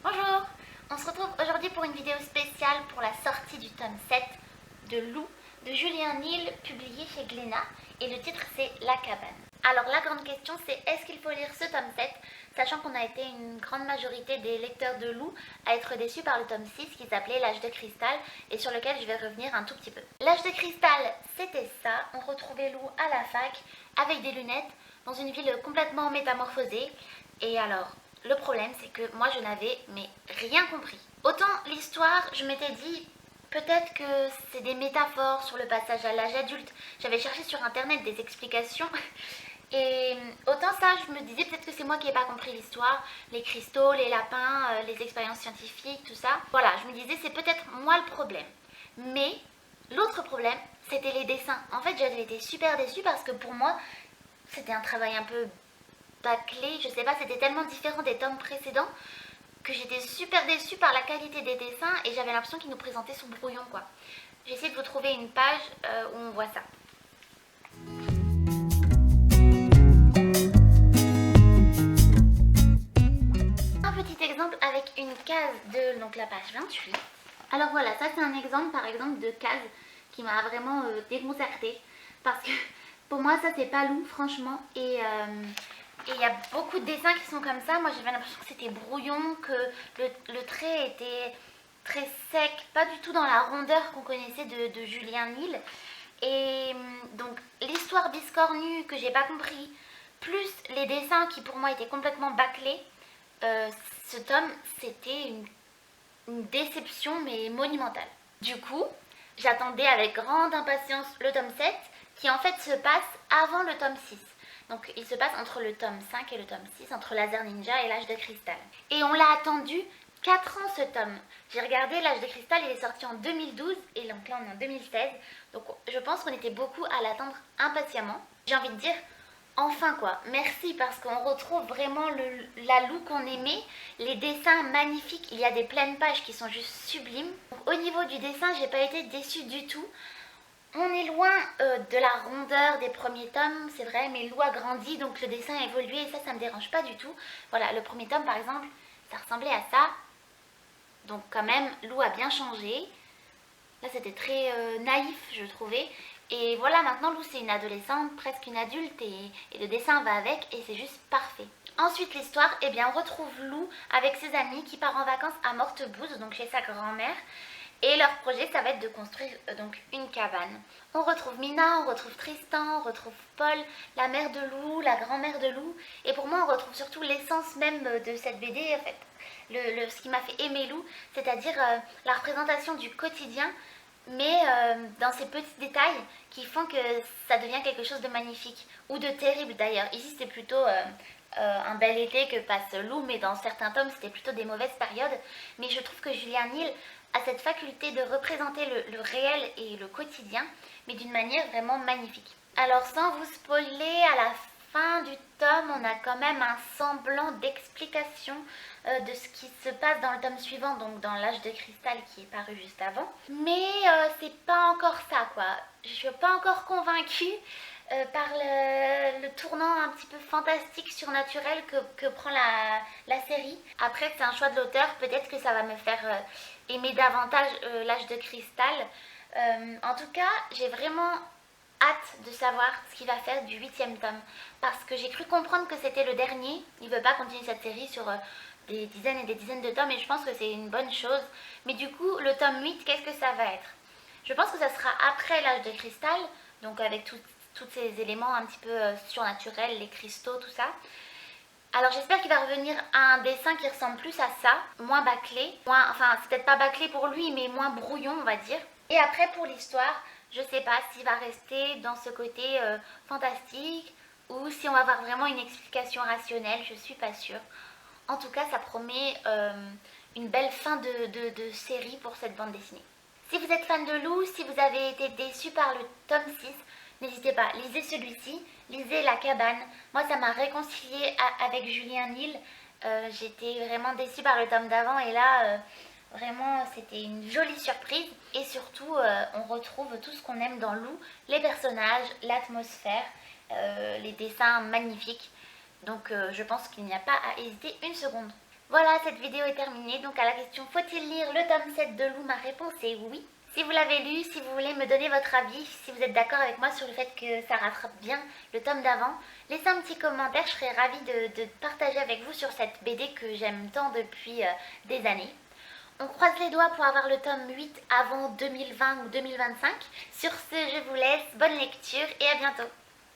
Bonjour, on se retrouve aujourd'hui pour une vidéo spéciale pour la sortie du tome 7 de Lou de Julien Nil, publié chez Glénat, et le titre c'est La cabane. Alors la grande question c'est est-ce qu'il faut lire ce tome 7, sachant qu'on a été une grande majorité des lecteurs de Lou à être déçus par le tome 6 qui s'appelait L'âge de cristal et sur lequel je vais revenir un tout petit peu. L'âge de cristal c'était ça, on retrouvait Lou à la fac avec des lunettes dans une ville complètement métamorphosée et alors le problème, c'est que moi, je n'avais rien compris. Autant l'histoire, je m'étais dit, peut-être que c'est des métaphores sur le passage à l'âge adulte. J'avais cherché sur internet des explications. Et autant ça, je me disais peut-être que c'est moi qui n'ai pas compris l'histoire, les cristaux, les lapins, les expériences scientifiques, tout ça. Voilà, je me disais c'est peut-être moi le problème. Mais l'autre problème, c'était les dessins. En fait, j'avais été super déçue parce que pour moi, c'était un travail un peu bâclé, je sais pas, c'était tellement différent des tomes précédents que j'étais super déçue par la qualité des dessins et j'avais l'impression qu'ils nous présentaient son brouillon quoi. J'ai essayé de vous trouver une page où on voit ça. Un petit exemple avec une case de donc la page 28. Alors voilà, ça c'est un exemple par exemple de case qui m'a vraiment déconcertée parce que pour moi ça c'est pas Lou franchement et il y a beaucoup de dessins qui sont comme ça. Moi j'avais l'impression que c'était brouillon, que le trait était très sec, pas du tout dans la rondeur qu'on connaissait de Julien Nil. Et donc l'histoire biscornue que j'ai pas compris, plus les dessins qui pour moi étaient complètement bâclés, ce tome c'était une déception mais monumentale. Du coup, j'attendais avec grande impatience le tome 7 qui en fait se passe avant le tome 6. Donc il se passe entre le tome 5 et le tome 6, entre Laser Ninja et l'âge de cristal. Et on l'a attendu 4 ans ce tome. J'ai regardé, l'âge de cristal il est sorti en 2012 et donc là on est en 2016. Donc je pense qu'on était beaucoup à l'attendre impatiemment. J'ai envie de dire enfin quoi, merci parce qu'on retrouve vraiment la Lou qu'on aimait, les dessins magnifiques, il y a des pleines pages qui sont juste sublimes. Donc, au niveau du dessin, j'ai pas été déçue du tout. On est loin de la rondeur des premiers tomes, c'est vrai, mais Lou a grandi, donc le dessin a évolué et ça me dérange pas du tout. Voilà, le premier tome par exemple, ça ressemblait à ça. Donc quand même, Lou a bien changé. Là c'était très naïf je trouvais. Et voilà, maintenant Lou c'est une adolescente, presque une adulte et le dessin va avec et c'est juste parfait. Ensuite l'histoire, eh bien on retrouve Lou avec ses amis qui part en vacances à Mortebouse, donc chez sa grand-mère. Et leur projet, ça va être de construire donc une cabane. On retrouve Mina, on retrouve Tristan, on retrouve Paul, la mère de Lou, la grand-mère de Lou. Et pour moi, on retrouve surtout l'essence même de cette BD, en fait. Ce qui m'a fait aimer Lou, c'est-à-dire la représentation du quotidien, mais dans ces petits détails qui font que ça devient quelque chose de magnifique. Ou de terrible d'ailleurs. Ici, c'est plutôt un bel été que passe Lou, mais dans certains tomes, c'était plutôt des mauvaises périodes. Mais je trouve que Julien Nil a cette faculté de représenter le réel et le quotidien, mais d'une manière vraiment magnifique. Alors sans vous spoiler, à la fin du tome, on a quand même un semblant d'explication de ce qui se passe dans le tome suivant, donc dans l'âge de cristal qui est paru juste avant. Mais c'est pas encore ça quoi, je suis pas encore convaincue par le tournant un petit peu fantastique, surnaturel que prend la série. Après c'est un choix de l'auteur, peut-être que ça va me faire aimer davantage l'âge de cristal. En tout cas, j'ai vraiment hâte de savoir ce qu'il va faire du 8e tome. Parce que j'ai cru comprendre que c'était le dernier. Il ne veut pas continuer cette série sur des dizaines et des dizaines de tomes et je pense que c'est une bonne chose. Mais du coup, le tome 8, qu'est-ce que ça va être? Je pense que ça sera après l'âge de cristal, donc avec tous ces éléments un petit peu surnaturels, les cristaux, tout ça. Alors j'espère qu'il va revenir à un dessin qui ressemble plus à ça, moins bâclé, enfin c'est peut-être pas bâclé pour lui, mais moins brouillon on va dire. Et après pour l'histoire, je sais pas s'il va rester dans ce côté fantastique ou si on va avoir vraiment une explication rationnelle, je suis pas sûre. En tout cas ça promet une belle fin de série pour cette bande dessinée. Si vous êtes fan de Lou, si vous avez été déçu par le tome 6, n'hésitez pas, lisez celui-ci, lisez La cabane. Moi ça m'a réconciliée avec Julien Nil. J'étais vraiment déçue par le tome d'avant et là vraiment c'était une jolie surprise. Et surtout on retrouve tout ce qu'on aime dans Lou, les personnages, l'atmosphère, les dessins magnifiques. Donc je pense qu'il n'y a pas à hésiter une seconde. Voilà, cette vidéo est terminée. Donc à la question faut-il lire le tome 7 de Lou, ma réponse est oui. Si vous l'avez lu, si vous voulez me donner votre avis, si vous êtes d'accord avec moi sur le fait que ça rattrape bien le tome d'avant, laissez un petit commentaire, je serais ravie de partager avec vous sur cette BD que j'aime tant depuis des années. On croise les doigts pour avoir le tome 8 avant 2020 ou 2025. Sur ce, je vous laisse, bonne lecture et à bientôt.